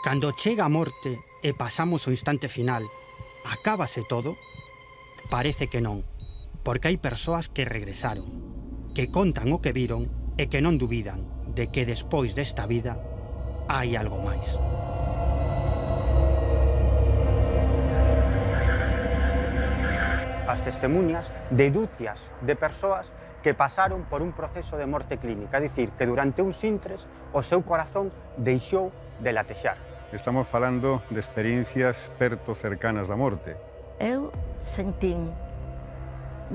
Cando chega a morte e pasamos o instante final, acábase todo? Parece que non, porque hai persoas que regresaron, que contan o que viron e que non dubidan de que despois desta vida hai algo máis. As testemunhas de dúcias de persoas que pasaron por un proceso de morte clínica, é dicir, que durante uns intres o seu corazón deixou de latexar. Estamos falando de experiencias perto cercanas da morte. Eu sentín,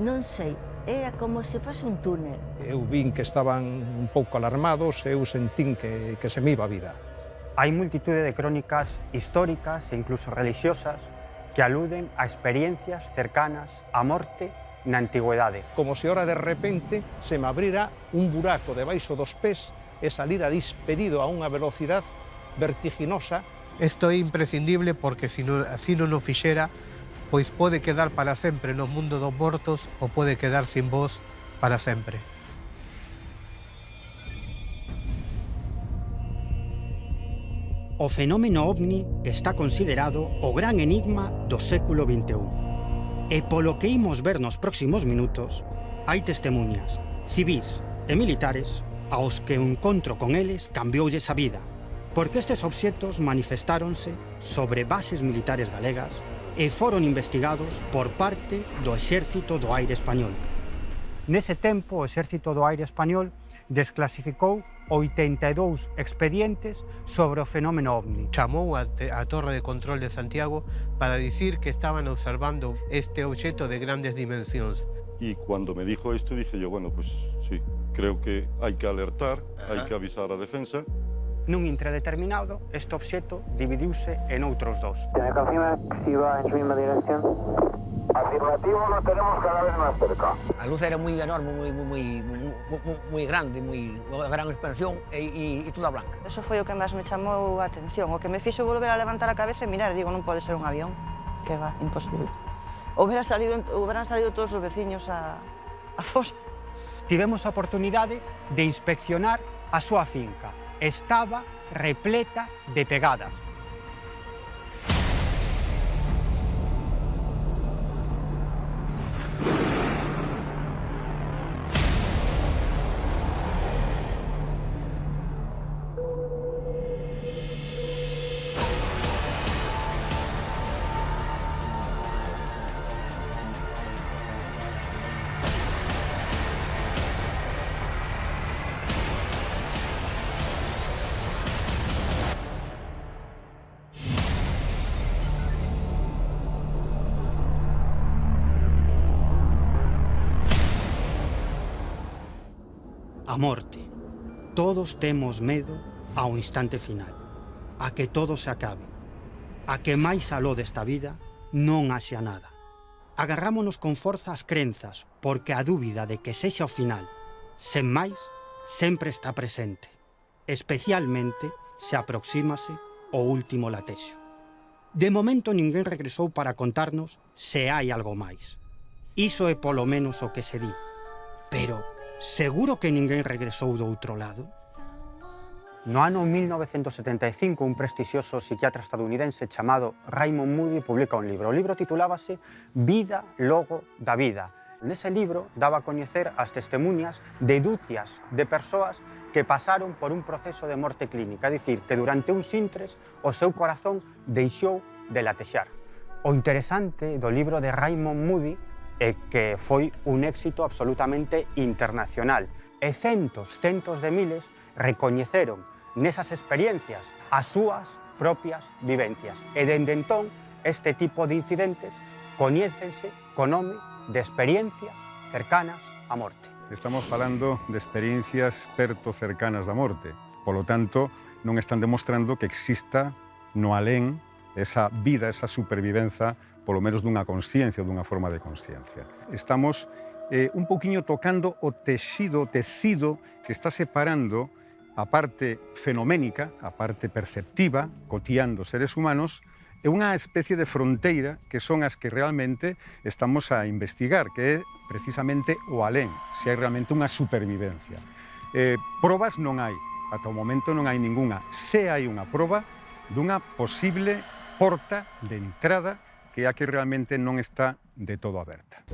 non sei, era como se fose un túnel. Eu vin que estaban un pouco alarmados e eu sentín que se me iba a vida. Hai multitude de crónicas históricas e incluso religiosas que aluden a experiencias cercanas á morte na antigüedade. Como se ora de repente se me abrira un buraco debaixo dos pés e salira despedido a unha velocidade vertiginosa. Isto é imprescindible porque se non o fixera, pois pode quedar para sempre no mundo dos mortos ou pode quedar sin voz para sempre. O fenómeno ovni está considerado o gran enigma do século XXI. E polo que imos ver nos próximos minutos, hai testemunhas, civís e militares, aos que o encontro con eles cambioulle a vida, porque estes obxectos manifestáronse sobre bases militares galegas e foron investigados por parte do Exército do Aire Español. Nese tempo, o Exército do Aire Español desclasificou 82 expedientes sobre o fenómeno ovni. Chamou a Torre de Control de Santiago para dicir que estaban observando este obxecto de grandes dimensións. Y cuando me dijo esto dije yo, bueno, pues sí, creo que hay que alertar, hay que avisar a defensa. Nun intre determinado, este obxecto dividiuse en outros dos. ¿Tiene confirma si va en su misma dirección? Afirmativo, lo tenemos cada vez más cerca. A luz era moi enorme, moi grande, gran expansión e toda blanca. Eso foi o que máis me chamou a atención, o que me fixo volver a levantar a cabeza e mirar, digo, non pode ser un avión, que va, imposible. Houberan salido todos os veciños a fora. Tivemos a oportunidade de inspeccionar a súa finca. Estaba repleta de pegadas. A morte. Todos temos medo ao instante final, a que todo se acabe, a que máis aló desta vida non haxa nada. Agarrámonos con forza as crenzas, porque a dúbida de que sexa o final, sen máis, sempre está presente, especialmente se aproxímase o último latexo. De momento ninguén regresou para contarnos se hai algo máis. Iso é polo menos o que se di. Pero seguro que ninguén regresou do outro lado? No ano 1975, un prestixioso psiquiatra estadounidense chamado Raymond Moody publica un libro. O libro titulábase Vida logo da vida. Nese libro daba a coñecer as testemunhas de dúcias de persoas que pasaron por un proceso de morte clínica, é dicir, que durante uns intres o seu corazón deixou de latexar. O interesante do libro de Raymond Moody e que foi un éxito absolutamente internacional. E centos de miles recoñeceron nesas experiencias as súas propias vivencias. E dende entón, este tipo de incidentes coñécense co nome de experiencias cercanas á morte. Estamos falando de experiencias perto cercanas da morte. Polo tanto, non están demostrando que exista no alén esa vida, esa supervivenza, polo menos dunha consciencia, dunha forma de consciencia. Estamos un poquinho tocando o tecido que está separando a parte fenoménica, a parte perceptiva, cotiando seres humanos, e unha especie de fronteira que son as que realmente estamos a investigar, que é precisamente o alén, se hai realmente unha supervivencia. Probas non hai, ata o momento non hai ningunha. Se hai unha proba, dunha posible porta de entrada que é a que realmente non está de todo aberta.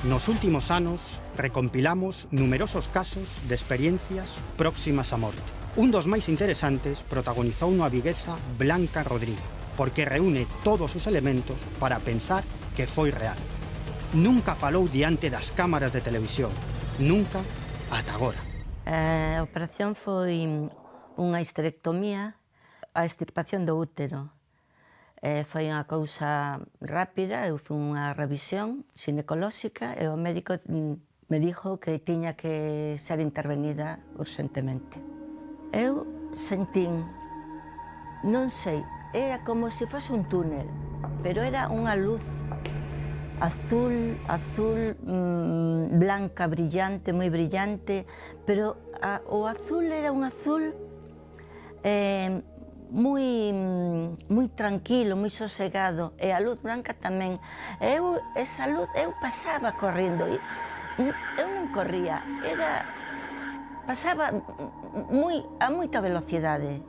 Nos últimos anos recompilamos numerosos casos de experiencias próximas á morte. Un dos máis interesantes protagonizou a viguesa Blanca Rodríguez, porque reúne todos os elementos para pensar que foi real. Nunca falou diante das cámaras de televisión, nunca ata agora. A operación foi unha histerectomía, a extirpación do útero. Foi unha cousa rápida, eu fui unha revisión ginecolóxica e o médico me dixo que tiña que ser intervenida urgentemente. Eu sentín, non sei, era como se fose un túnel, pero era unha luz azul, blanca, brillante, moi brillante, pero o azul era un azul moi tranquilo, moi sosegado, e a luz branca tamén. Esa luz, eu pasaba correndo, eu non corría, pasaba a moita velocidade,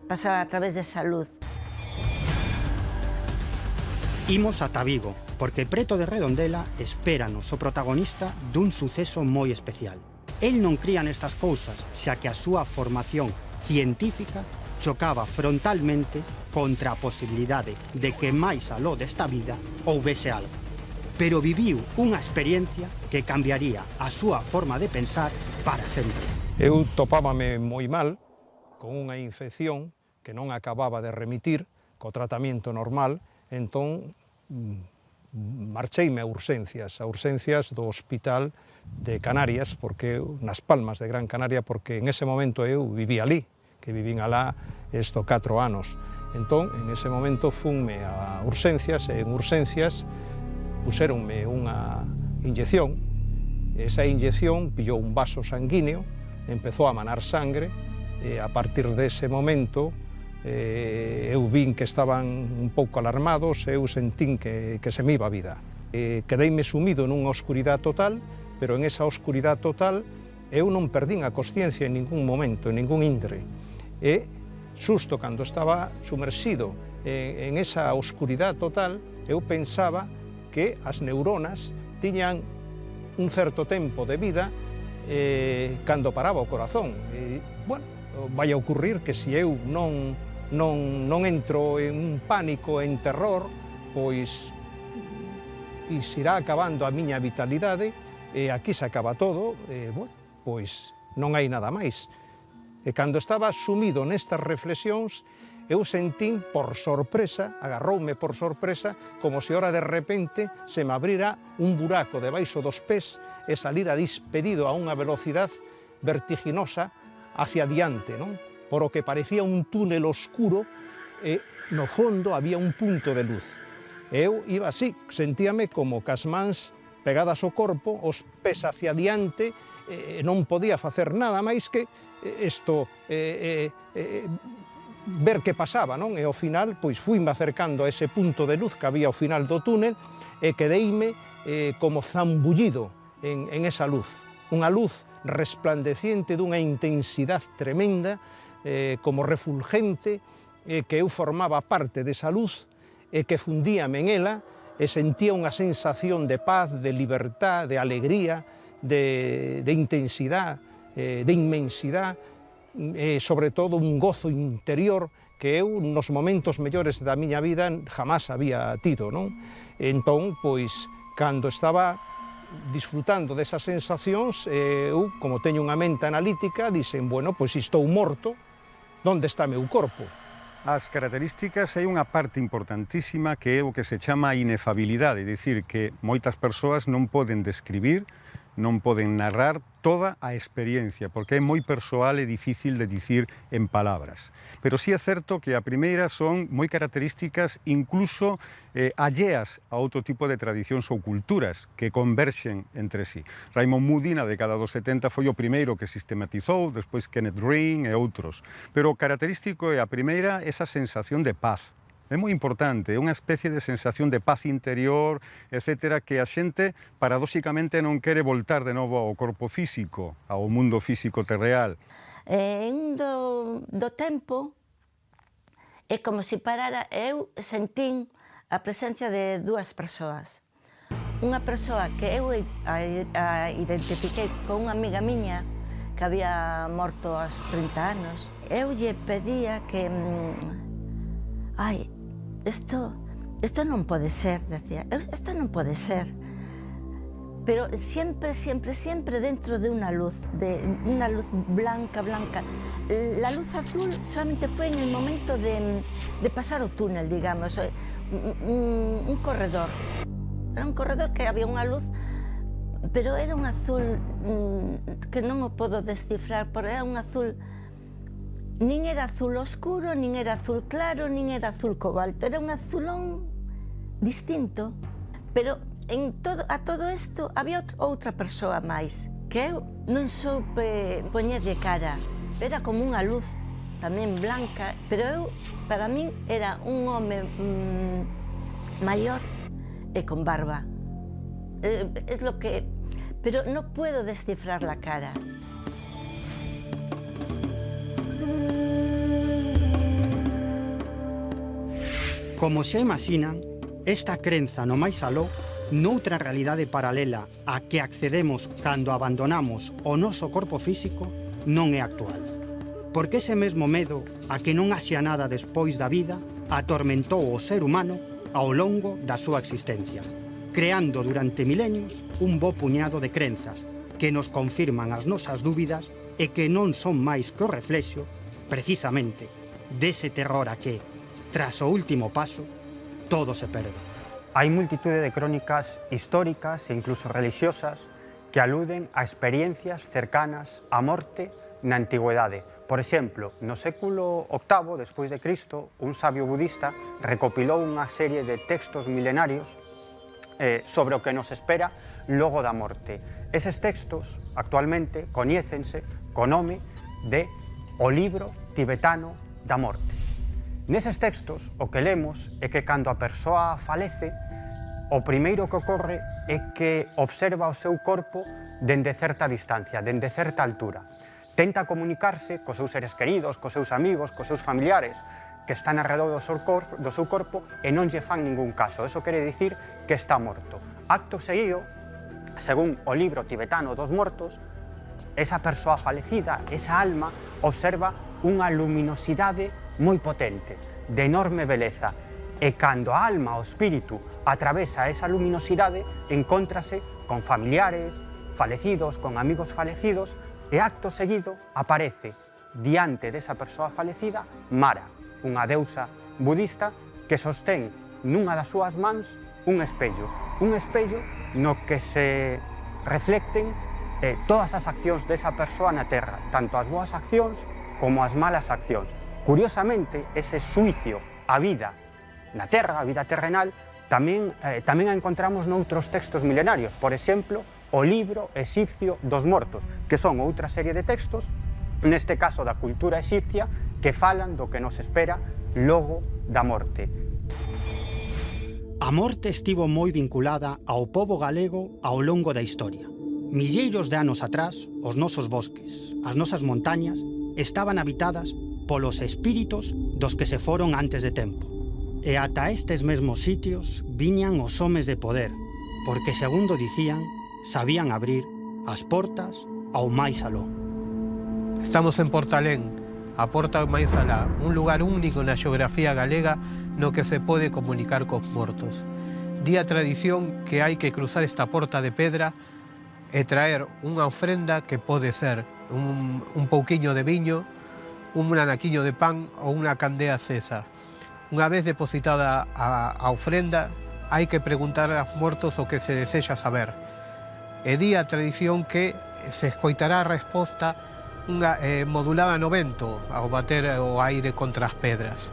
pasaba a través desa luz. Imos ata Vigo, porque preto de Redondela espéranos o protagonista dun suceso moi especial. El non cría nestas cousas, xa que a súa formación científica chocaba frontalmente contra a posibilidade de que máis aló desta vida houvese algo. Pero viviu unha experiencia que cambiaría a súa forma de pensar para sempre. Eu topábame moi mal con unha infección que non acababa de remitir co tratamento normal, entón marcheime a urxencias do Hospital de Canarias, porque nas Palmas de Gran Canaria, porque en ese momento eu vivía ali, que vivín alá estos 4 anos. Entón, en ese momento funme a urxencias, e en urxencias puxéronme unha inyección. Esa inyección pillou un vaso sanguíneo, empezou a manar sangre, e a partir dese momento eu vin que estaban un pouco alarmados, e eu sentín que se me iba a vida. Quedeime sumido nunha oscuridade total, pero en esa oscuridade total eu non perdín a consciencia en ningún momento, en ningún intre. E xusto cando estaba sumerxido en esa oscuridade total, eu pensaba que as neuronas tiñan un certo tempo de vida cando paraba o corazón. E, bueno, vai a ocurrir que se eu non entro en un pánico, en terror, pois irá acabando a miña vitalidade, e aquí se acaba todo, e, bueno, pois non hai nada máis. E cando estaba sumido nestas reflexións, eu sentín por sorpresa, agarroume por sorpresa, como se ora de repente se me abrira un buraco debaixo dos pés e salira despedido a unha velocidade vertiginosa hacia diante, non? Por o que parecía un túnel oscuro e no fondo había un punto de luz. E eu iba así, sentíame como cas mans pegadas ao corpo, os pés hacia diante, non podía facer nada máis que ver que pasaba, non? E ao final, pois, fuime acercando a ese punto de luz que había ao final do túnel e quedeime como zambullido en esa luz. Unha luz resplandeciente dunha intensidade tremenda, como refulgente, que eu formaba parte desa luz e que fundíame en ela e sentía unha sensación de paz, de libertad, de alegría, de intensidade, de inmensidade, e sobre todo un gozo interior que eu nos momentos mellores da miña vida jamás había tido, non? Entón, pois, cando estaba disfrutando desas sensacións, eu, como teño unha mente analítica, dixen, bueno, pois se estou morto, onde está meu corpo? As características hai unha parte importantísima que é o que se chama inefabilidade, é dicir, que moitas persoas non poden describir, non poden narrar toda a experiencia, porque é moi persoal e difícil de dicir en palabras. Pero sí é certo que a primeira son moi características incluso alleas a outro tipo de tradicións ou culturas que converxen entre sí. Raymond Moody, na década dos 70, foi o primeiro que sistematizou, despois Kenneth Green e outros. Pero o característico é a primeira esa sensación de paz. É moi importante, é unha especie de sensación de paz interior, etcétera, que a xente, paradóxicamente, non quere voltar de novo ao corpo físico, ao mundo físico terreal. En do tempo, é como se parara, eu sentín a presencia de dúas persoas. Unha persoa que eu a identifiquei con unha amiga miña que había morto aos 30 anos. Eu lle pedía que... Ai, isto non pode ser, decía. Isto non pode ser. Pero siempre, siempre, siempre dentro de una luz blanca, blanca. La luz azul solamente fue en el momento de pasar o túnel, digamos, un corredor. Era un corredor que había unha luz, pero era un azul que non o podo descifrar, porque era un azul, nin era azul oscuro, nin era azul claro, nin era azul cobalto, era un azulón distinto. Pero a todo isto había outra persoa máis, que eu non soupe poñerlle cara. Era como unha luz tamén blanca, pero eu, para min, era un home maior e con barba. Es lo que... Pero no puedo descifrar la cara. Como xa imaxinan, esta crenza no máis aló, noutra realidade paralela a que accedemos cando abandonamos o noso corpo físico, non é actual. Porque ese mesmo medo a que non haxa nada despois da vida atormentou o ser humano ao longo da súa existencia, creando durante milenios un bo puñado de crenzas que nos confirman as nosas dúbidas e que non son máis que o reflexo, precisamente, dese terror a que, tras o último paso, todo se perde. Hai multitude de crónicas históricas e incluso religiosas que aluden a experiencias cercanas á morte na antigüedade. Por exemplo, no século VIII despois de Cristo, un sabio budista recopilou unha serie de textos milenarios sobre o que nos espera logo da morte. Eses textos, actualmente, coñécense co nome de O Libro Tibetano da Morte. Neses textos, o que lemos é que cando a persoa falece, o primeiro que ocorre é que observa o seu corpo dende certa distancia, dende certa altura. Tenta comunicarse cos seus seres queridos, cos seus amigos, cos seus familiares que están alrededor do seu corpo e non lle fan ningún caso. Eso quere dicir que está morto. Acto seguido, según o libro tibetano dos mortos, esa persoa falecida, esa alma, observa unha luminosidade moi potente, de enorme beleza. E cando a alma, o espírito, atravesa esa luminosidade, encóntrase con familiares falecidos, con amigos falecidos, e acto seguido aparece diante desa persoa falecida Mara, unha deusa budista que sostén nunha das súas mans un espello no que se reflecten todas as accións desa persoa na Terra, tanto as boas accións como as malas accións. Curiosamente, ese xuicio á vida na Terra, a vida terrenal, tamén a encontramos noutros textos milenarios. Por exemplo, o libro exipcio dos mortos, que son outra serie de textos, neste caso da cultura exipcia, que falan do que nos espera logo da morte. A morte estivo moi vinculada ao pobo galego ao longo da historia. Milleiros de anos atrás, os nosos bosques, as nosas montañas, estaban habitadas polos espíritos dos que se foron antes de tempo. E ata estes mesmos sitios viñan os homes de poder, porque, segundo dicían, sabían abrir as portas ao máis aló. Estamos en Portalén, a porta ao máis alá, un lugar único na xeografía galega no que se pode comunicar cos mortos. Di a tradición que hai que cruzar esta porta de pedra e traer unha ofrenda que pode ser un pouquiño de viño, un anaquiño de pan ou unha candea acesa. Unha vez depositada a ofrenda, hai que preguntar aos mortos o que se desexa saber. E di a tradición que se escoitará a resposta modulada no vento ao bater o aire contra as pedras.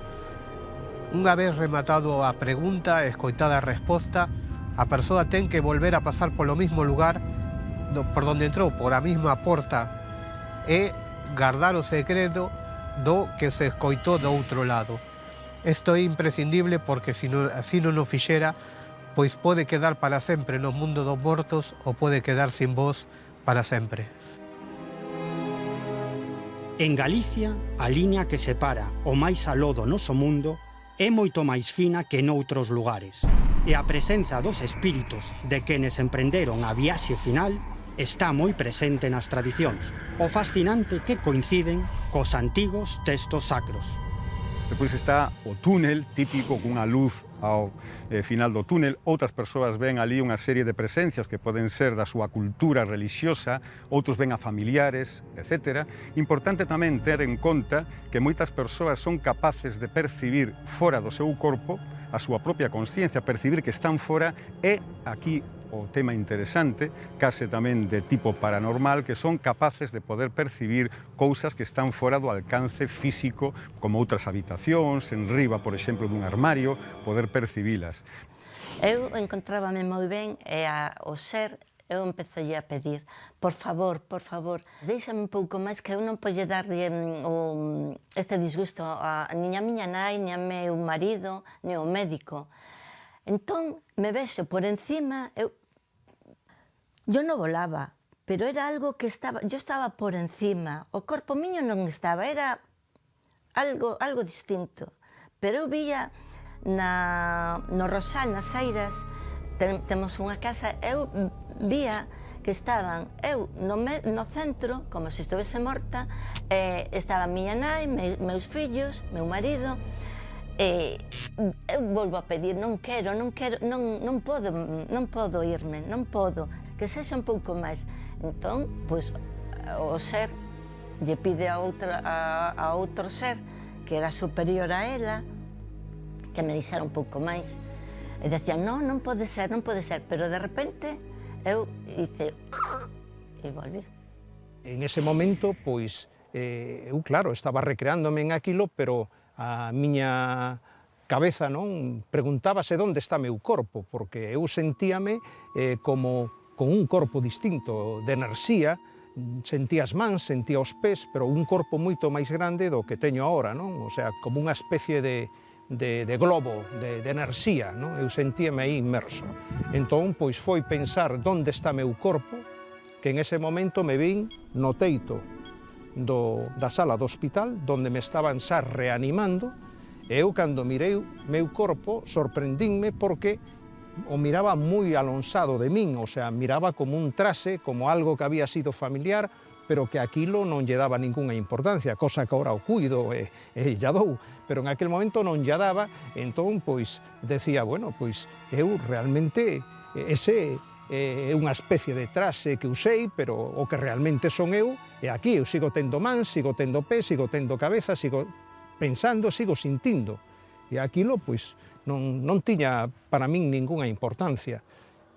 Unha vez rematado a pregunta e escoitada a resposta, a persoa ten que volver a pasar polo mismo lugar por donde entrou, por a mesma porta, e guardar o segredo do que se escoitou do outro lado. Isto é imprescindible porque se non o fixera, pois pode quedar para sempre no mundo dos mortos ou pode quedar sin voz para sempre. En Galicia, a liña que separa o máis aló do noso mundo é moito máis fina que noutros lugares. E a presenza dos espíritos de quenes emprenderon a viaxe final está moi presente nas tradicións. O fascinante que coinciden cos antigos textos sacros. Depois está o túnel típico cunha luz ao final do túnel. Outras persoas ven ali unha serie de presencias que poden ser da súa cultura religiosa, outros ven a familiares, etc. Importante tamén ter en conta que moitas persoas son capaces de percibir fora do seu corpo a súa propia consciencia, percibir que están fora, e aquí o tema interesante, case tamén de tipo paranormal, que son capaces de poder percibir cousas que están fora do alcance físico, como outras habitacións, en riba, por exemplo, dun armario, poder percibilas. Eu encontrábame moi ben e o ser, eu empecé a pedir, por favor, deixame un pouco máis, que eu non podo darlle este disgusto nin a miña nai, nin a meu marido, nin ao médico. Entón, me vexo por encima, yo non volaba, pero era algo que yo estaba por encima, o corpo miño non estaba, era algo distinto. Pero eu vía no Rosal, nas Eiras, temos unha casa, eu vía que estaban no centro, como se estivese morta, estaba miña nai, meus fillos, meu marido. Eu volvo a pedir, non podo irme, non podo, que sexa un pouco máis. Entón, pois, o ser lle pide a outro ser que era superior a ela que me dixera un pouco máis, e decían, non pode ser, pero de repente eu hice e volví. En ese momento, pois, eu, claro, estaba recreándome en aquilo, pero a miña cabeza non preguntábase onde está meu corpo, porque eu sentíame como con un corpo distinto de enerxía, sentía as mans, sentía os pés, pero un corpo moito máis grande do que teño agora, non? O sea, como unha especie de globo, de enerxía, non? Eu sentíame aí inmerso. Entón, pois foi pensar onde está meu corpo, que en ese momento me vin no teito da sala do hospital, donde me estaban xa reanimando, e eu, cando mirei meu corpo, sorprendínme porque o miraba moi alonsado de min, o sea, miraba como un trase, como algo que había sido familiar, pero que aquilo non lle daba ningunha importancia, cosa que agora o cuido e lla dou, pero en aquel momento non lla daba. Entón, pois, decía, bueno, pois, eu realmente, ese é unha especie de trase que usei, pero o que realmente son eu, e aquí eu sigo tendo mans, sigo tendo pés, sigo tendo cabeza, sigo pensando, sigo sintindo. E aquilo, pois, non tiña para min ningunha importancia.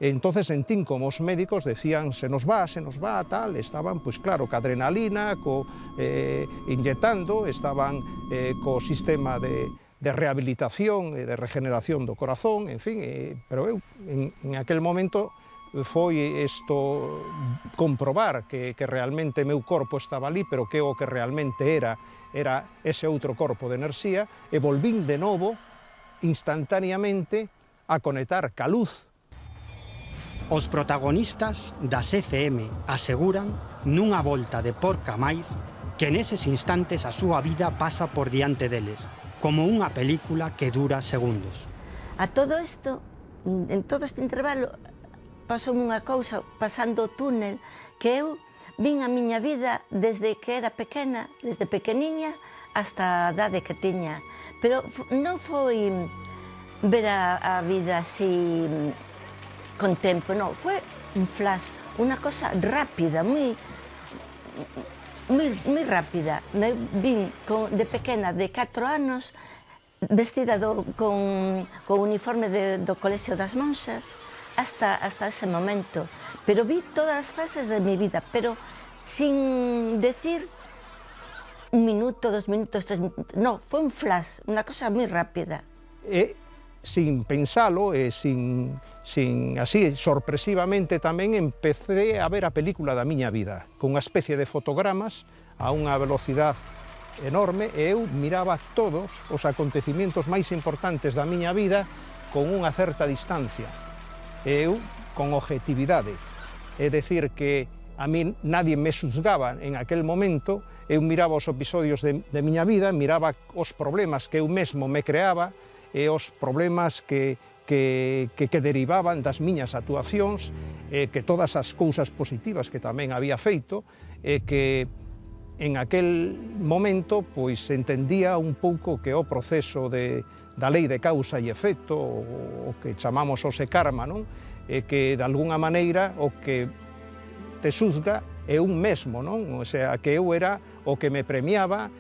E entonces sentín como os médicos decían, se nos va, tal, estaban, pois claro, ca adrenalina, inyectando, estaban co sistema de rehabilitación e de regeneración do corazón, en fin, pero eu, en aquel momento, foi isto comprobar que realmente meu corpo estaba ali, pero que o que realmente era ese outro corpo de enerxía, e volvín de novo, instantaneamente, a conectar ca luz. Os protagonistas das ECM aseguran, nunha volta de porca máis, que neses instantes a súa vida pasa por diante deles, como unha película que dura segundos. A todo isto, en todo este intervalo, pasoume unha cousa, pasando o túnel, que eu vin a miña vida desde que era pequena, desde pequeniña, hasta a idade que tiña. Pero non foi ver a vida así con tempo, non, foi un flash, unha cosa rápida, moi rápida. Me vin de pequena, de 4 anos, vestida con o uniforme do Colexio das Monxas, hasta ese momento. Pero vi todas as fases de mi vida, pero sin decir 1 minuto, 2 minutos, 3 minutos. No, foi un flash, unha cosa moi rápida. E sin pensalo, e sin así, sorpresivamente tamén, empecé a ver a película da miña vida, con unha especie de fotogramas a unha velocidade enorme, e eu miraba todos os acontecimientos máis importantes da miña vida con unha certa distancia. Eu, con objetividade. É dicir, que a mí nadie me xuzgaba en aquel momento, eu miraba os episodios de miña vida, miraba os problemas que eu mesmo me creaba e os problemas que derivaban das miñas actuacións, que todas as cousas positivas que tamén había feito, que en aquel momento pois entendía un pouco que o proceso da lei de causa e efecto, o que chamamos o karma, non? Que de alguna maneira o que te xuzga é un mesmo, non? O sea, que eu era o que me premiaba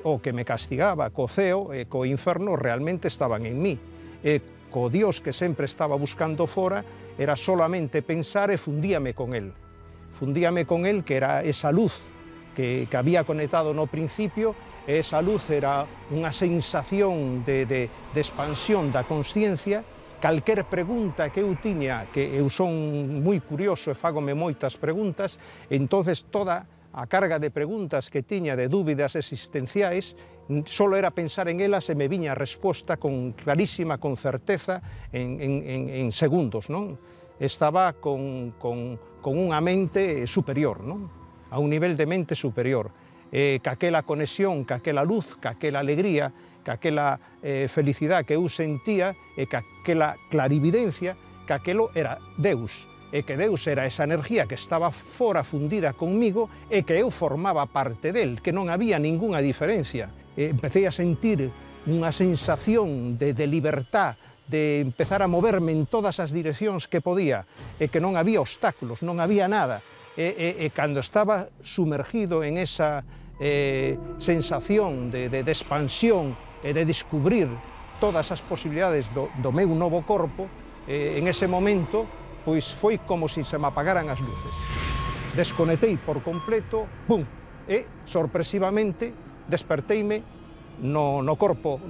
o que me castigaba, co ceo e co inferno realmente estaban en mí. Co Dios que sempre estaba buscando fora, era solamente pensar e fundíame con él. Fundíame con él, que era esa luz que había conectado no principio, e esa luz era unha sensación de expansión da consciencia. Calquer pregunta que eu tiña, que eu son moi curioso e fágome moitas preguntas, entonces toda a carga de preguntas que tiña, de dúbidas existenciais, só era pensar en elas e me viña a resposta con clarísima, con certeza, en segundos, non? Estaba con unha mente superior, non? A un nivel de mente superior, aquela conexión, aquela luz, aquela alegría, aquela felicidade que eu sentía e aquela clarividencia, que aquelo era Deus, e que Deus era esa energía que estaba fora fundida conmigo e que eu formaba parte del, que non había ningunha diferencia. Empecé a sentir unha sensación de libertad, de empezar a moverme en todas as direccións que podía, e que non había obstáculos, non había nada. E cando estaba sumergido en esa sensación de expansión e de descubrir todas as posibilidades do meu novo corpo, en ese momento, pois foi como se me apagaran as luces. Desconectei por completo, pum, e sorpresivamente desperteime no corpo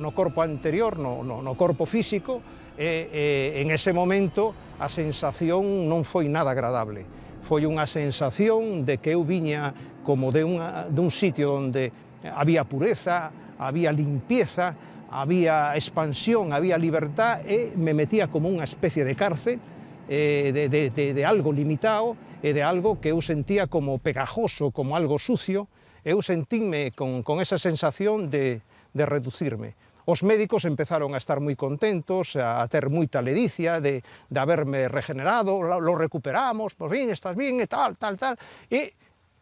anterior, no corpo físico, e en ese momento a sensación non foi nada agradable. Foi unha sensación de que eu viña como de un sitio onde había pureza, había limpieza, había expansión, había libertad, e me metía como unha especie de cárcel, de algo limitado, e de algo que eu sentía como pegajoso, como algo sucio. Eu sentíme con esa sensación de reducirme. Os médicos empezaron a estar moi contentos, a ter moita ledicia de haberme regenerado, lo recuperamos, por fin, estás bien, e tal,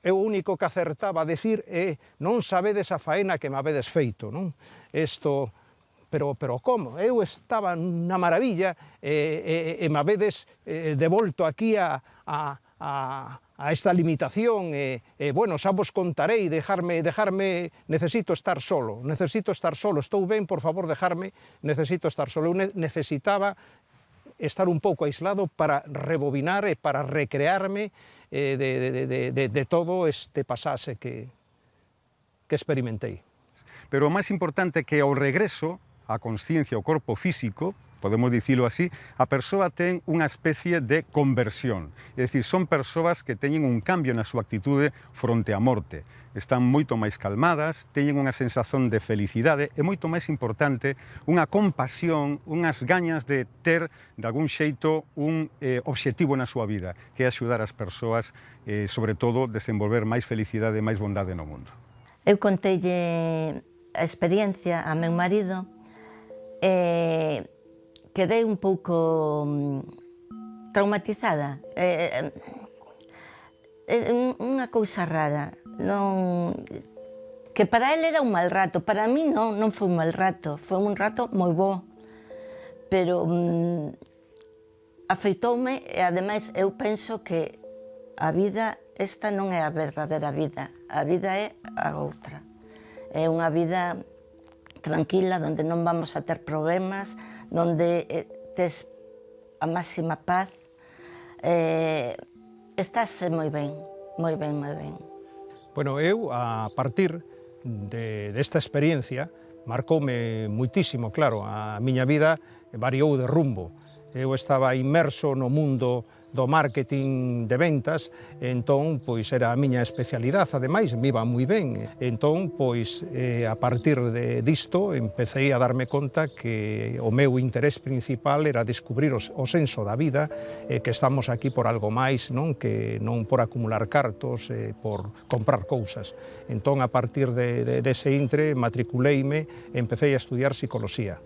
e o único que acertaba a decir é non sabedes a faena que me habedes feito, non? Isto, pero como? Eu estaba na maravilla e me habedes devolto aquí a esta limitación, bueno, xa vos contarei, dejarme, necesito estar solo, estou ben, por favor, dejarme, necesito estar solo. Eu necesitaba estar un pouco aislado para rebobinar e para recrearme de todo este pasase que experimentei. Pero o máis importante é que ao regreso a consciencia, o corpo físico, podemos dicilo así, a persoa ten unha especie de conversión. É dicir, son persoas que teñen un cambio na súa actitude fronte á morte. Están moito máis calmadas, teñen unha sensación de felicidade e, moito máis importante, unha compasión, unhas gañas de ter, de algún xeito, un obxectivo na súa vida, que é axudar as persoas, sobre todo, desenvolver máis felicidade e máis bondade no mundo. Eu conteille a experiencia a meu marido e quedei un pouco traumatizada. Unha cousa rara, que para ele era un mal rato, para mí non foi un mal rato, foi un rato moi bo, pero afeitoume e ademais eu penso que a vida esta non é a verdadeira vida, a vida é a outra. É unha vida tranquila, onde non vamos a ter problemas, onde tes a máxima paz, estás moi ben, moi ben, moi ben. Bueno, eu, a partir desta experiencia, marcoume muitísimo, claro, a miña vida variou de rumbo. Eu estaba inmerso no mundo do marketing de ventas, entón, pois era a miña especialidade, ademais, me iba moi ben. Entón, pois, a partir disto, empecé a darme conta que o meu interés principal era descubrir o senso da vida, que estamos aquí por algo máis, non que non por acumular cartos, por comprar cousas. Entón, a partir dese intre, matriculeime e empecé a estudiar psicoloxía.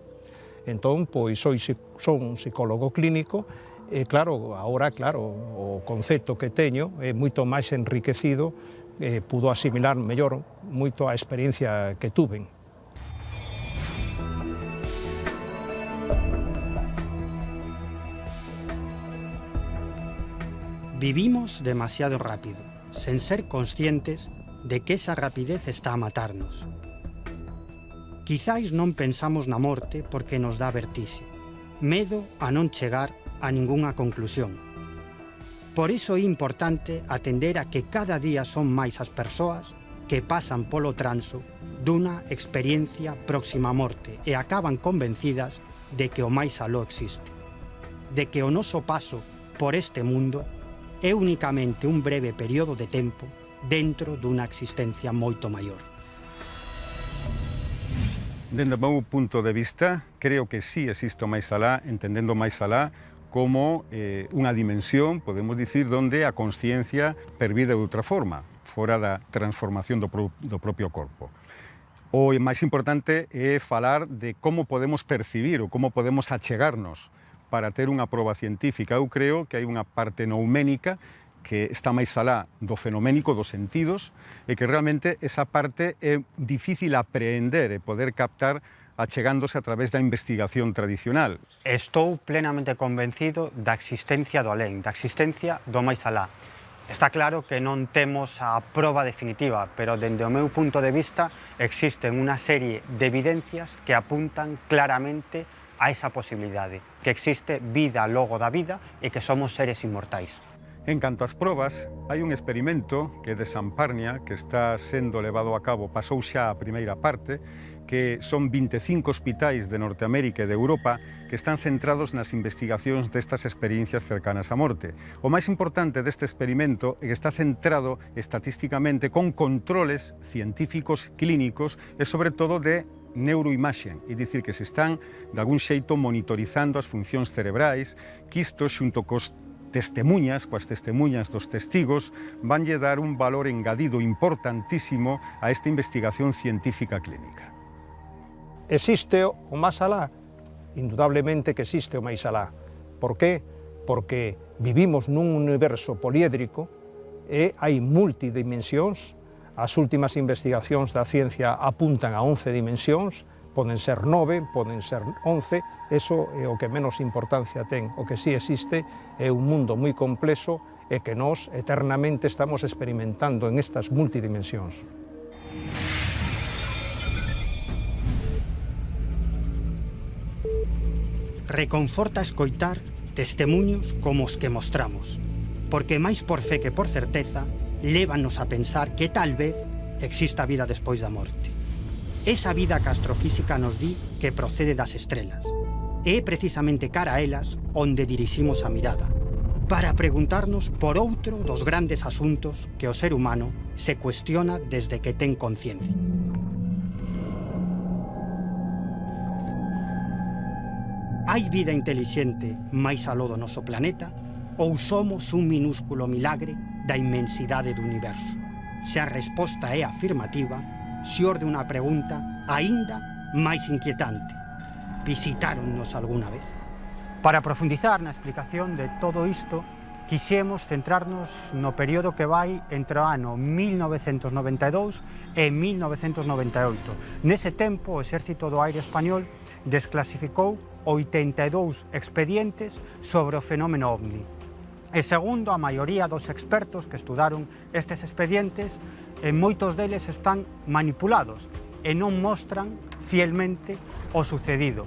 Entón, pois, son psicólogo clínico, e claro, agora, o concepto que teño é moito máis enriquecido, pudo asimilar mellor moito a experiencia que tuven. Vivimos demasiado rápido, sen ser conscientes de que esa rapidez está a matarnos. Quizáis non pensamos na morte porque nos dá vertixe, medo a non chegar a ningunha conclusión. Por iso é importante atender a que cada día son máis as persoas que pasan polo transo dunha experiencia próxima á morte e acaban convencidas de que o máis aló existe, de que o noso paso por este mundo é únicamente un breve período de tempo dentro dunha existencia moito maior. Dende o meu punto de vista, creo que sí existe o máis alá, entendendo o máis alá como unha dimensión, podemos dicir, onde a consciencia pervive de outra forma, fora da transformación do propio corpo. O máis importante é falar de como podemos percibir ou como podemos achegarnos para ter unha proba científica. Eu creo que hai unha parte nouménica que está máis alá do fenoménico dos sentidos e que realmente esa parte é difícil apreender e poder captar achegándose a través da investigación tradicional. Estou plenamente convencido da existencia do alén, da existencia do máis alá. Está claro que non temos a proba definitiva, pero dende o meu punto de vista existen unha serie de evidencias que apuntan claramente a esa posibilidade, que existe vida logo da vida e que somos seres inmortais. En canto ás probas, hai un experimento que de Samparnia, que está sendo levado a cabo, pasou xa a primeira parte, que son 25 hospitais de Norteamérica e de Europa que están centrados nas investigacións destas experiencias cercanas á morte. O máis importante deste experimento é que está centrado estatísticamente con controles científicos clínicos e, sobre todo, de neuroimaxen, é dicir, que se están, de algún xeito, monitorizando as funcións cerebrais, que isto, xunto cos coas testemuñas dos testigos, vanlle dar un valor engadido importantísimo a esta investigación científica clínica. Existe o máis alá? Indudablemente que existe o máis alá. Por qué? Porque vivimos nun universo poliédrico e hai multidimensións. As últimas investigacións da ciencia apuntan a 11 dimensións, poden ser 9, poden ser 11, eso é o que menos importancia ten. O que sí existe é un mundo moi complexo e que nós eternamente estamos experimentando en estas multidimensións. Reconforta escoitar testemuños como os que mostramos, porque máis por fe que por certeza, lévanos a pensar que tal vez exista vida despois da morte. Esa vida que a astrofísica nos di que procede das estrelas. E é precisamente cara a elas onde diriximos a mirada, para preguntarnos por outro dos grandes asuntos que o ser humano se cuestiona desde que ten conciencia. Hai vida intelixente máis aló do noso planeta ou somos un minúsculo milagre da inmensidade do universo? Se a resposta é afirmativa, xorde unha pregunta aínda máis inquietante. Visitáronnos algunha vez? Para profundizar na explicación de todo isto, quixemos centrarnos no período que vai entre o ano 1992 e 1998. Nese tempo, o Exército do Aire Español desclasificou 82 expedientes sobre o fenómeno OVNI. E segundo a maioría dos expertos que estudaron estes expedientes, moitos deles están manipulados e non mostran fielmente o sucedido.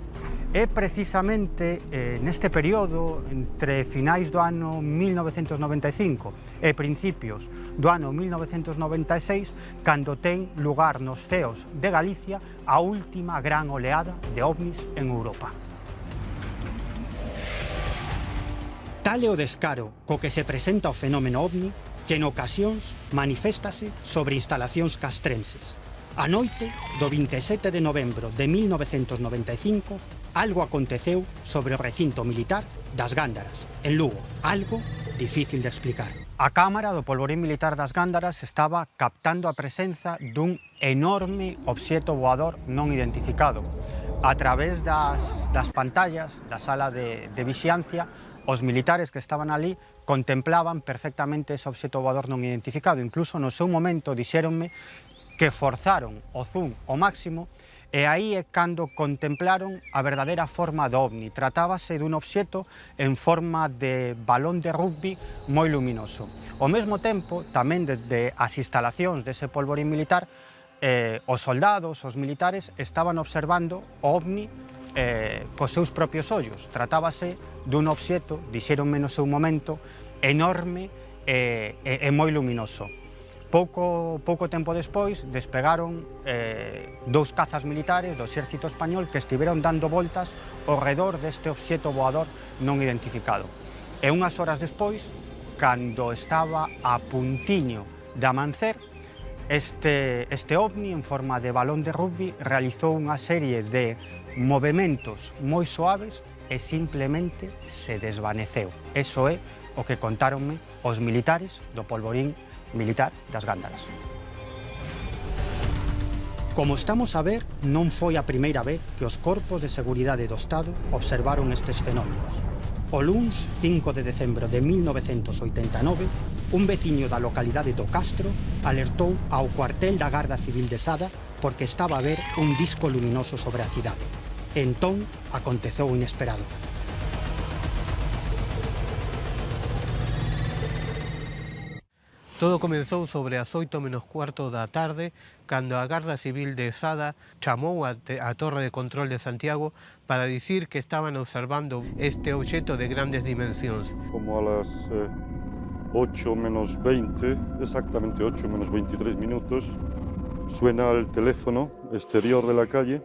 É precisamente neste período, entre finais do ano 1995 e principios do ano 1996, cando ten lugar nos ceos de Galicia a última gran oleada de ovnis en Europa. Tal é o descaro co que se presenta o fenómeno ovni que en ocasións maniféstase sobre instalacións castrenses. A noite do 27 de novembro de 1995, algo aconteceu sobre o recinto militar das Gándaras, en Lugo. Algo difícil de explicar. A cámara do polvorín militar das Gándaras estaba captando a presenza dun enorme obxeto voador non identificado. A través das pantallas da sala de vixiancia, os militares que estaban ali contemplaban perfectamente ese obxeto voador non identificado. Incluso no seu momento dixéronme que forzaron o zoom ao máximo e aí é cando contemplaron a verdadeira forma do ovni. Tratábase dun obxeto en forma de balón de rugby moi luminoso. Ao mesmo tempo, tamén desde as instalacións dese polvorín militar, os soldados, os militares, estaban observando o ovni cos seus propios ollos. Tratábase dun obxeto, dixéronme no seu momento, enorme e moi luminoso. Pouco tempo despois despegaron dous cazas militares do exército español que estiveron dando voltas ao redor deste obxeto voador non identificado. E unhas horas despois, cando estaba a puntiño de amancer, este ovni en forma de balón de rugby realizou unha serie de movementos moi suaves e simplemente se desvaneceu. Eso é o que contáronme os militares do polvorín militar das Gándaras. Como estamos a ver, non foi a primeira vez que os corpos de seguridade do Estado observaron estes fenómenos. O luns 5 de decembro de 1989, un veciño da localidade do Castro alertou ao cuartel da Garda Civil de Sada porque estaba a ver un disco luminoso sobre a cidade. Entón, aconteceu o inesperado. Todo comenzou sobre as 8:15 da tarde, cando a Garda Civil de Sada chamou a Torre de Control de Santiago para dicir que estaban observando este obxeto de grandes dimensións. Como a las 8:20, exactamente 8:23 minutos, suena el teléfono exterior de la calle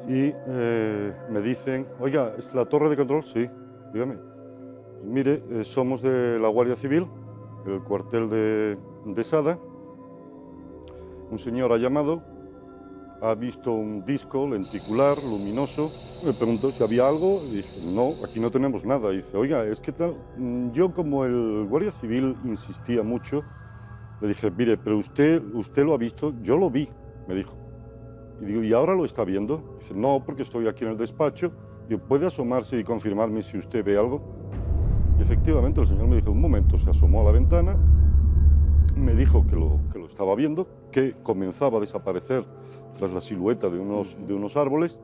y me dicen, oiga, ¿es la Torre de Control? Sí, dígame. Mire, somos de la Guardia Civil, el cuartel de Sada. Un señor ha llamado, ha visto un disco lenticular, luminoso. Me preguntó si había algo y dije, no, aquí no tenemos nada. Y dice, oiga, es que tal. Yo, como el Guardia Civil insistía mucho, le dije, mire, pero usted lo ha visto. Yo lo vi, me dijo. Y digo, ¿y ahora lo está viendo? Dice, no, porque estoy aquí en el despacho. Digo, ¿puede asomarse y confirmarme si usted ve algo? Y efectivamente el señor me dijo, un momento, se asomó a la ventana, me dijo que lo estaba viendo, que comenzaba a desaparecer tras la silueta de unos árboles,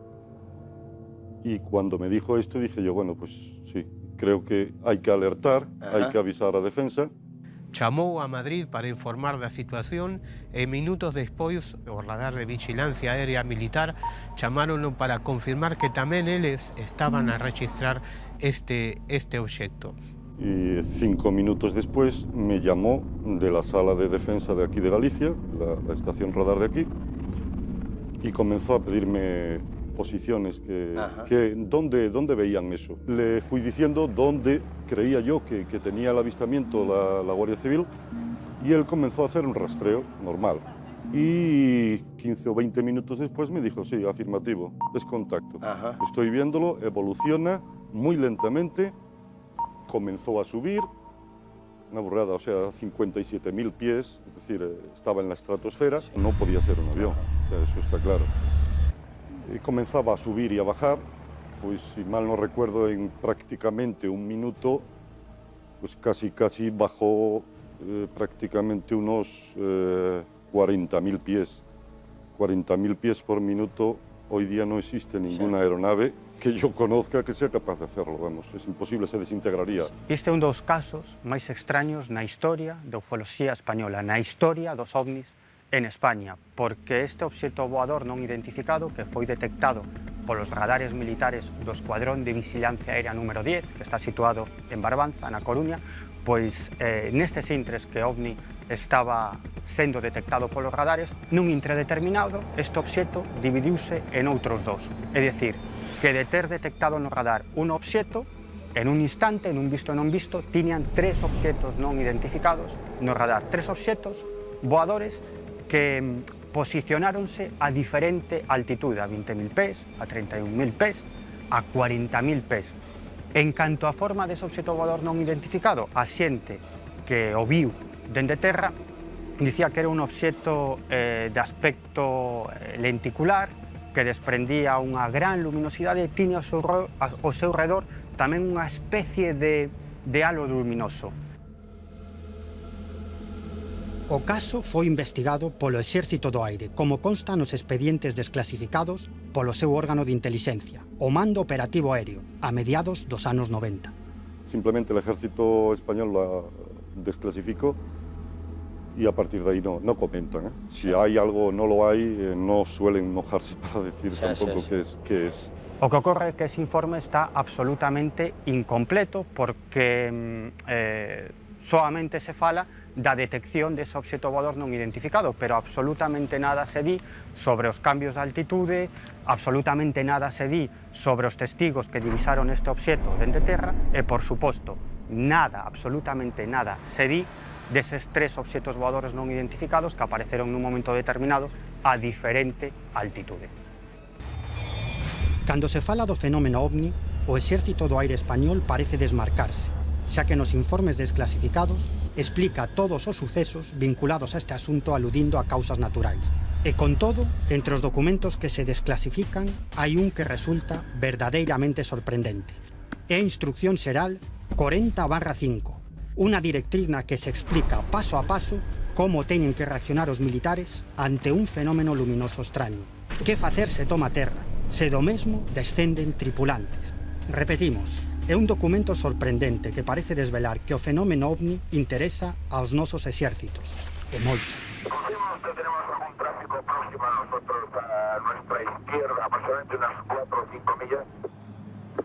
y cuando me dijo esto dije yo, bueno, pues sí, creo que hay que alertar, hay que avisar a Defensa. Chamou a Madrid para informar da situación e minutos despois o radar de vigilancia aérea militar chamáronlo para confirmar que tamén eles estaban a registrar este obxecto. Y 5 minutos después me llamó de la sala de defensa de aquí de Galicia, la estación radar de aquí, y comenzó a pedirme posiciones, dónde veían eso. Le fui diciendo dónde creía yo que tenía el avistamiento la Guardia Civil y él comenzó a hacer un rastreo normal. Y 15 o 20 minutos después me dijo, sí, afirmativo, es contacto. Estoy viéndolo, evoluciona muy lentamente, comenzó a subir, una burrada, o sea, 57.000 pies, es decir, estaba en la estratosfera, no podía ser un avión, o sea, eso está claro. Comenzaba a subir y a bajar, pues si mal no recuerdo, en prácticamente un minuto, pues casi bajó prácticamente unos 40.000 pies. 40.000 pies por minuto, hoy día no existe ninguna aeronave que yo conozca que sea capaz de hacerlo, vamos, es imposible, se desintegraría. Este é un dos casos máis extraños na historia da ufoloxía española, na historia dos ovnis en España, porque este obxeto voador non identificado que foi detectado polos radares militares do Escuadrón de Vigilancia Aérea número 10, que está situado en Barbanza, na Coruña, pois nestes intres que OVNI estaba sendo detectado polos radares, nun intre determinado, este obxeto dividiuse en outros dos. É dicir, que de ter detectado no radar un obxeto, En un instante, en un visto e non visto, tiñan 3 obxetos non identificados no radar, 3 obxetos voadores que posicionáronse a diferente altitude, a 20.000 pés, a 31.000 pés, a 40.000 pés. En canto a forma dese obxeto voador non identificado, a xente que o viu dende terra dicía que era un obxeto de aspecto lenticular, que desprendía unha gran luminosidade e tiña ao seu redor tamén unha especie de halo luminoso. O caso foi investigado polo Exército do Aire, como consta nos expedientes desclasificados polo seu órgano de inteligencia, o Mando Operativo Aéreo, a mediados dos anos 90. Simplemente el ejército español la desclasificó y a partir de ahí no comentan. Si hay algo o no lo hay, no suelen mojarse para decir tampoco qué es. O que ocorre é que ese informe está absolutamente incompleto porque solamente se fala da detección dese obxeto voador non identificado, pero absolutamente nada se di sobre os cambios de altitude, absolutamente nada se di sobre os testigos que divisaron este obxeto dende terra e, por suposto, nada, absolutamente nada se di deses 3 obxetos voadores non identificados que apareceron nun momento determinado a diferente altitude. Cando se fala do fenómeno OVNI, o Exército do Aire español parece desmarcarse, xa que nos informes desclasificados explica todos os sucesos vinculados a este asunto aludindo a causas naturais. E con todo, entre os documentos que se desclasifican, hai un que resulta verdadeiramente sorprendente. É a Instrucción Xeral 40/5, unha directriz na que se explica paso a paso como teñen que reaccionar os militares ante un fenómeno luminoso extraño. Que facer se toma terra, se do mesmo descenden tripulantes. Repetimos, é un documento sorprendente que parece desvelar que o fenómeno OVNI interesa aos nosos exércitos. E moito. Confirmo que tenemos algún tráfico próximo a nosotros, a nuestra izquierda, aproximadamente unas 4 o 5 millas.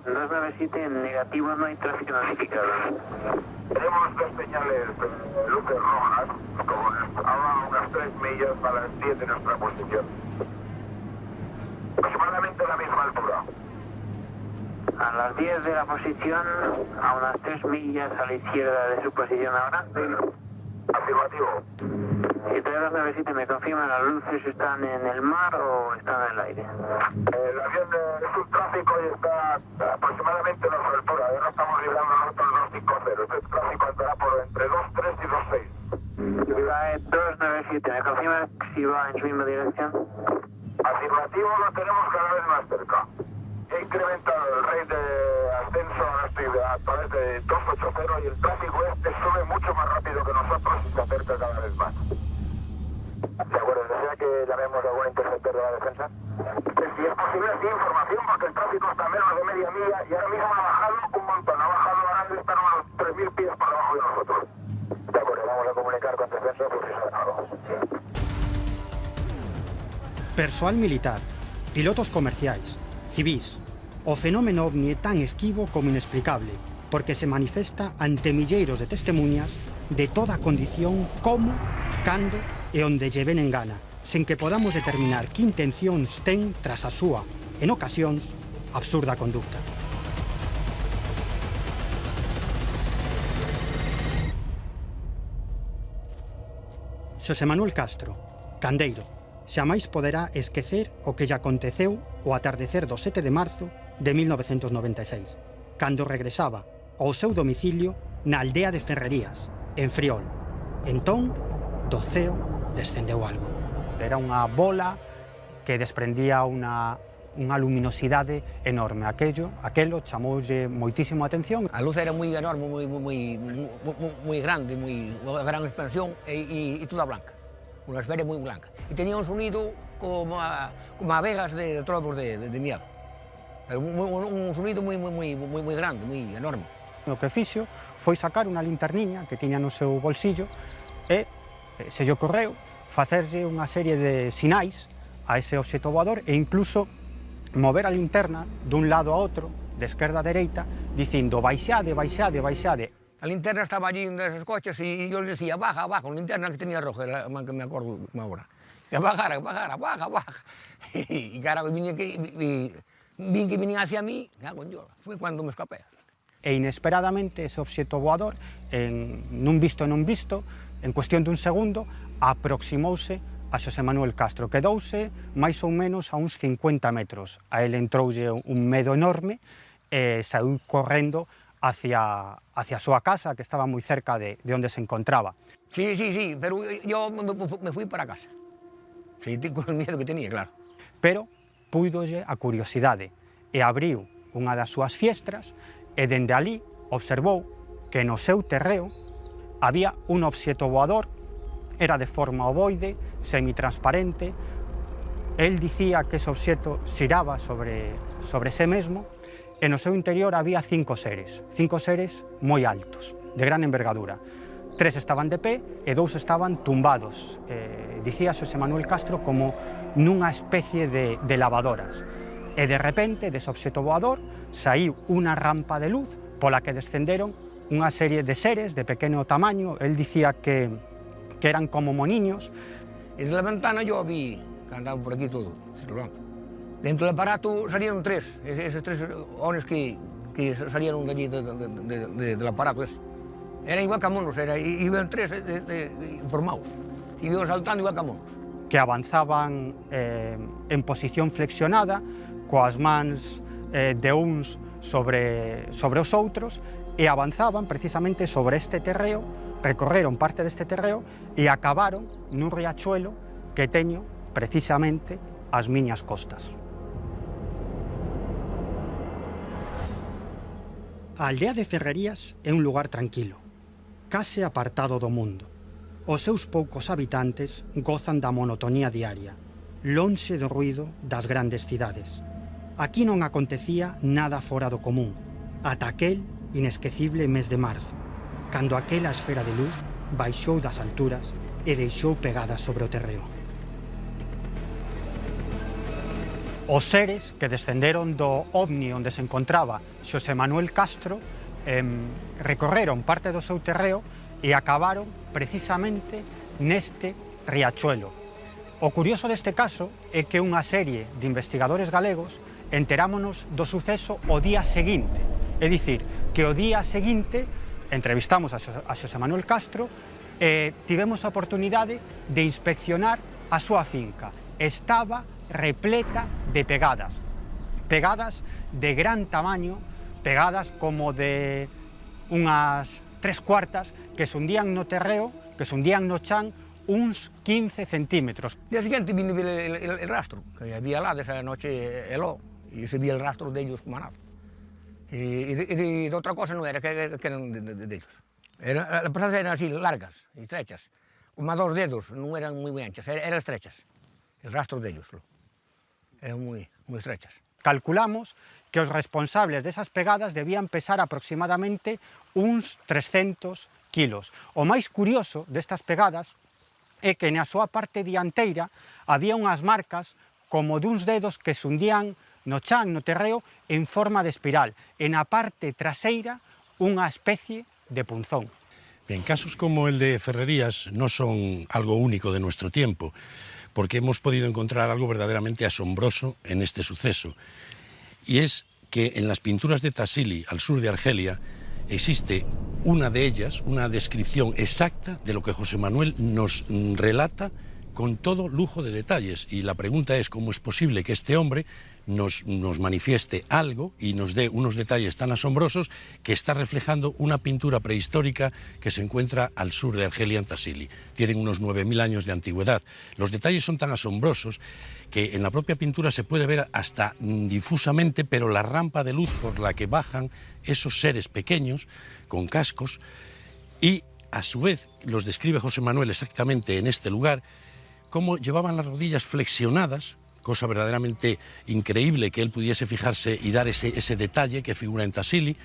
297, en negativo no hay tráfico notificado. Tenemos 2 señales luces rojas, como ahora unas 3 millas a las 10 de nuestra posición. Aproximadamente a la misma altura. A las 10 de la posición, a unas 3 millas a la izquierda de su posición ahora. Afirmativo. Y 3297, ¿me confirman las luces están en el mar o están en el aire? El avión es un tráfico y está aproximadamente a nuestra altura. Ahora estamos librando nosotros 250. Este tráfico andará por entre 23 y 26. 297, ¿me confirman si va en su misma dirección? Afirmativo, lo tenemos cada vez más cerca. He incrementado el rate de ascenso a través de 280 y el tráfico este sube mucho más rápido que nosotros y se acerca cada vez más. ¿De acuerdo? ¿Desea que llamemos a algún interceptor de la defensa? Si es posible, sí, información, porque el tráfico está a menos de media milla y ahora mismo ha bajado un montón. Ha bajado, ahora debe estar unos 3.000 pies por debajo de nosotros. De acuerdo, vamos a comunicar con defensa por si saben algo. Persoal militar, pilotos comerciais, civís. O fenómeno OVNI é tan esquivo como inexplicable, porque se manifesta ante milleiros de testemunhas de toda a condición como, cando e onde lle ven en gana, sen que podamos determinar que intencións ten tras a súa, en ocasións, absurda conducta. Xosé Manuel Castro, Candeiro, xamais poderá esquecer o que lle aconteceu o atardecer do 7 de marzo de 1996, cando regresaba ao seu domicilio na aldea de Ferrerías, en Friol. Entón, do ceo descendeu algo. Era unha bola que desprendía unha luminosidade enorme. Aquelo chamoulle moitísimo a atención. A luz era moi enorme, moi grande, unha gran expansión e toda blanca. Unha esfera moi blanca. E tenía un sonido como a vegas de trobos de miel. Pero un sonido moi grande, moi enorme. O que fixo foi sacar unha linterniña que tiña no seu bolsillo e se lle ocorreu facerlle unha serie de sinais a ese obxeto voador e incluso mover a linterna dun lado a outro, de esquerda a dereita, dicindo baixade, baixade, baixade. A linterna estaba allí en esos coches e yo le decía, baja, baja, una linterna que tenía roja, era que me acuerdo ahora. Que bajara, baja, baja. Y claro, vi que venían hacia mí, fue cuando me escapé. e inesperadamente ese obxecto voador, nun visto, en cuestión dun segundo, aproximouse a Xosé Manuel Castro. Quedouse máis ou menos a uns 50 metros. A él entroulle un medo enorme e saiu correndo hacia a súa casa, que estaba moi cerca de onde se encontraba. Sí, pero yo me fui para casa. Sí, con el miedo que tenía, claro. Pero puidolle a curiosidade e abriu unha das súas fiestras e dende ali observou que no seu terreo había un obxecto voador, era de forma ovoide, semitransparente. El dicía que ese obxecto xiraba sobre sí mesmo e no seu interior había 5 seres moi altos, de gran envergadura. 3 estaban de pé e 2 estaban tumbados. Dicía Xosé Manuel Castro como nunha especie de lavadoras. E de repente, dese obxecto voador, saiu unha rampa de luz pola que descenderon unha serie de seres de pequeno tamaño. El dicía que eran como moniños. E de la ventana yo vi que andaban por aquí todo. Dentro del aparato salieron 3, esos 3 hombres que salieron de allí del aparato ese. Era igual que a monos, iban 3 formados, iban saltando igual que a monos. Que avanzaban en posición flexionada, coas mans de uns sobre os outros, e avanzaban precisamente sobre este terreo, recorreron parte deste terreo e acabaron nun riachuelo que teño precisamente ás miñas costas. A aldea de Ferrerías é un lugar tranquilo, case apartado do mundo. Os seus poucos habitantes gozan da monotonía diaria, lonxe do ruído das grandes cidades. Aquí non acontecía nada fora do común, ata aquel inesquecible mes de marzo, cando aquela esfera de luz baixou das alturas e deixou pegada sobre o terreo. Os seres que descenderon do ovni onde se encontraba Xosé Manuel Castro recorreron parte do seu terreo e acabaron precisamente neste riachuelo. O curioso deste caso é que unha serie de investigadores galegos enterámonos do suceso o día seguinte. É dicir, que o día seguinte entrevistamos a Xosé Manuel Castro e tivemos a oportunidade de inspeccionar a súa finca. Estaba repleta de pegadas de gran tamaño, pegadas como de unhas 3/4 que se hundían no terreo, que se hundían no chan uns 15 centímetros. Al día siguiente vine a ver el rastro que había lá desa noche y se vía el rastro de ellos como nada. Y de otra cosa no era, que eran de ellos. Las personas eran así, largas y estrechas, como a 2 dedos, no eran muy anchas, eran estrechas. El rastro de ellos eran muy estrechas. Calculamos que os responsables desas pegadas debían pesar aproximadamente uns 300 kilos. O máis curioso destas pegadas é que na súa parte dianteira había unhas marcas como duns dedos que se hundían no chan, no terreo, en forma de espiral. E na parte traseira unha especie de punzón. Bien, casos como el de Ferrerías no son algo único de nuestro tiempo, porque hemos podido encontrar algo verdaderamente asombroso en este suceso. Y es que en las pinturas de Tassili, al sur de Argelia, existe una de ellas, una descripción exacta de lo que José Manuel nos relata con todo lujo de detalles. Y la pregunta es cómo es posible que este hombre nos manifieste algo y nos dé unos detalles tan asombrosos que está reflejando una pintura prehistórica que se encuentra al sur de Argelia, en Tassili. Tienen unos 9.000 años de antigüedad. Los detalles son tan asombrosos que en la propia pintura se puede ver hasta difusamente, pero la rampa de luz por la que bajan esos seres pequeños con cascos, y a su vez los describe José Manuel exactamente en este lugar, cómo llevaban las rodillas flexionadas, cosa verdaderamente increíble que él pudiese fijarse y dar ese detalle que figura en Tassili,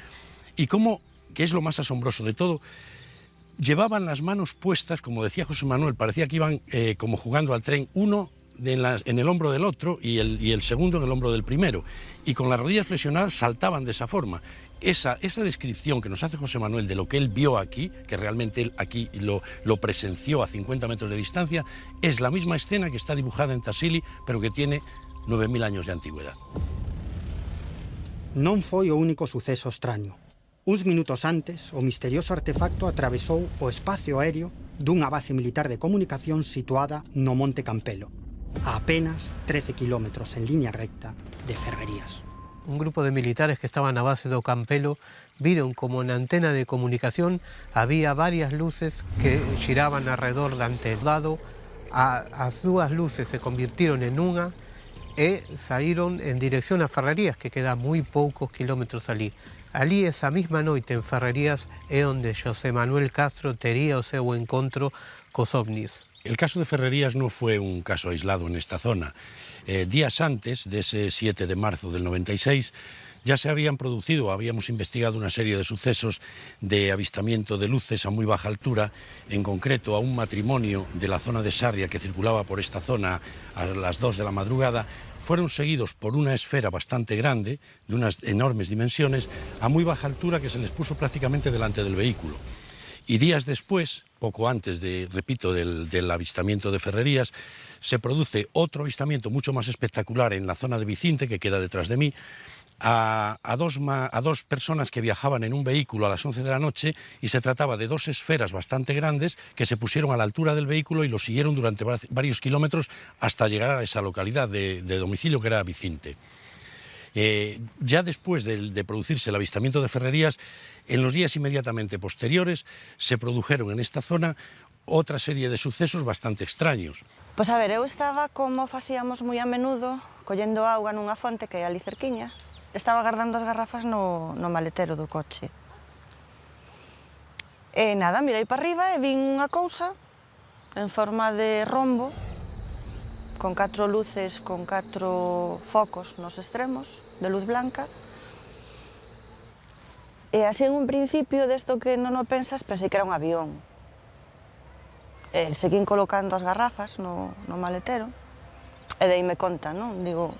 y cómo, que es lo más asombroso de todo, llevaban las manos puestas, como decía José Manuel, parecía que iban como jugando al tren, uno en el hombro del otro y el segundo en el hombro del primero, y con las rodillas flexionadas saltaban de esa forma. Esa descripción que nos hace José Manuel de lo que él vio aquí, que realmente él aquí lo presenció a 50 metros de distancia, es la misma escena que está dibujada en Tassili, pero que tiene 9.000 años de antigüedad. Non foi o único suceso extraño. Uns minutos antes, o misterioso artefacto atravesou o espacio aéreo dunha base militar de comunicación situada no Monte Campelo, a apenas 13 kilómetros en línea recta de Ferrerías. Un grupo de militares que estaban na base do Campelo viron como na antena de comunicación había varias luces que xiraban alrededor do anteslado. As dúas luces se convirtieron en unha e saíron en dirección a Ferrerías, que queda moi poucos kilómetros ali. Ali, esa mesma noite en Ferrerías, é onde José Manuel Castro tería o seu encontro cos ovnis. El caso de Ferrerías no fue un caso aislado en esta zona. Días antes de ese 7 de marzo del 96, ya se habían producido, habíamos investigado una serie de sucesos de avistamiento de luces a muy baja altura, en concreto a un matrimonio de la zona de Sarria que circulaba por esta zona a las 2 de la madrugada, fueron seguidos por una esfera bastante grande, de unas enormes dimensiones, a muy baja altura que se les puso prácticamente delante del vehículo. Y días después, poco antes repito, del avistamiento de Ferrerías, se produce otro avistamiento mucho más espectacular en la zona de Vicinte, que queda detrás de mí, a dos personas que viajaban en un vehículo a las 11 de la noche, y se trataba de dos esferas bastante grandes que se pusieron a la altura del vehículo y lo siguieron durante varios kilómetros hasta llegar a esa localidad de domicilio que era Vicinte. Ya después de producirse el avistamiento de Ferrerías, en los días inmediatamente posteriores se produjeron en esta zona otra serie de sucesos bastante extraños. Pois a ver, eu estaba, como facíamos moi a menudo, collendo auga nunha fonte que é ali cerquiña. Estaba guardando as garrafas no maletero do coche. E nada, mirei para arriba e vin unha cousa en forma de rombo, con 4 luces, con 4 focos nos extremos, de luz blanca. E así en un principio, desto que non o pensas, pensei que era un avión. Seguín colocando as garrafas no maletero e deime conta, non? Digo,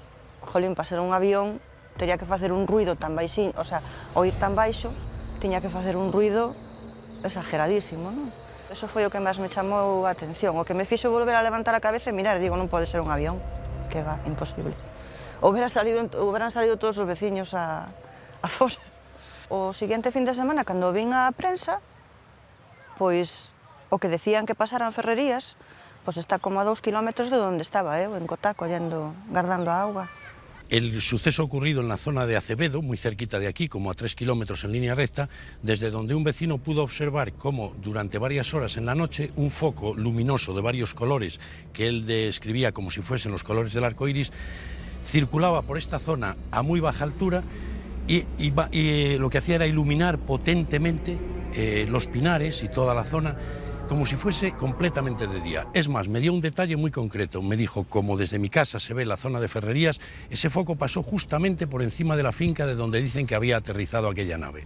jolín, para ser un avión tería que facer un ruido tan baixín, o sea, ao ir tan baixo, tiña que facer un ruido exageradísimo, non? Eso foi o que máis me chamou a atención, o que me fixo volver a levantar a cabeza e mirar, digo, non pode ser un avión, que va, imposible. Houberan salido todos os veciños a fora. O seguinte fin de semana, cando vin a prensa, pois o que decían que pasara en Ferrerías, pois está como a 2 kilómetros de onde estaba eu, en Cotá, guardando a auga. El suceso ocurrido en la zona de Acevedo, muy cerquita de aquí, como a 3 kilómetros en línea recta, desde donde un vecino pudo observar cómo durante varias horas en la noche un foco luminoso de varios colores, que él describía como si fuesen los colores del arco iris, circulaba por esta zona a muy baja altura y lo que hacía era iluminar potentemente los pinares y toda la zona, como si fuese completamente de día. Es más, me dio un detalle muy concreto. Me dijo, como desde mi casa se ve la zona de Ferrerías, ese foco pasó justamente por encima de la finca de donde dicen que había aterrizado aquella nave.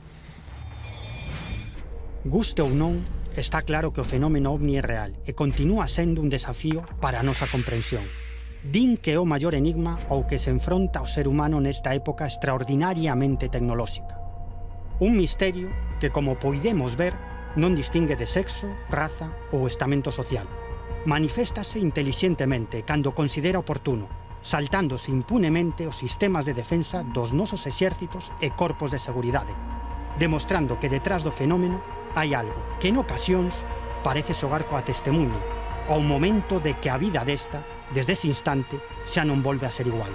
Guste ou non, está claro que o fenómeno ovni é real e continúa sendo un desafío para a nosa comprensión. Din que é o maior enigma ao que se enfronta o ser humano nesta época extraordinariamente tecnolóxica. Un misterio que, como poidemos ver, non distingue de sexo, raza ou estamento social. Maniféstase intelixentemente cando considera oportuno, saltándose impunemente os sistemas de defensa dos nosos exércitos e corpos de seguridade, demostrando que detrás do fenómeno hai algo que en ocasións parece xogar coa testemunha, ao momento de que a vida desta, desde ese instante, xa non volve a ser igual.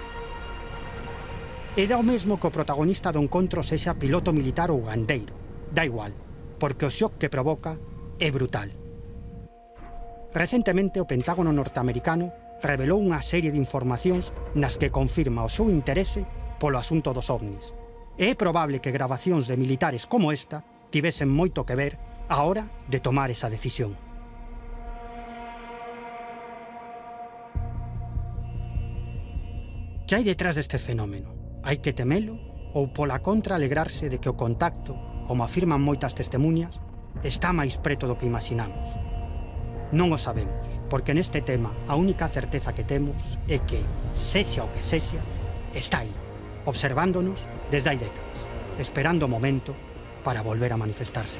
E dá o mesmo que o protagonista do encontro sexa piloto militar ou gandeiro, dá igual, porque o shock que provoca é brutal. Recentemente o Pentágono norteamericano revelou unha serie de informacións nas que confirma o seu interese polo asunto dos ovnis. E é probable que grabacións de militares como esta tivesen moito que ver á hora de tomar esa decisión. Que hai detrás deste fenómeno? Hai que temelo ou pola contra alegrarse de que o contacto, como afirman moitas testemunhas, está máis preto do que imaginamos? Non o sabemos, porque neste tema a única certeza que temos é que, sexa o que sexa, está aí, observándonos desde hai décadas, esperando o momento para volver a manifestarse.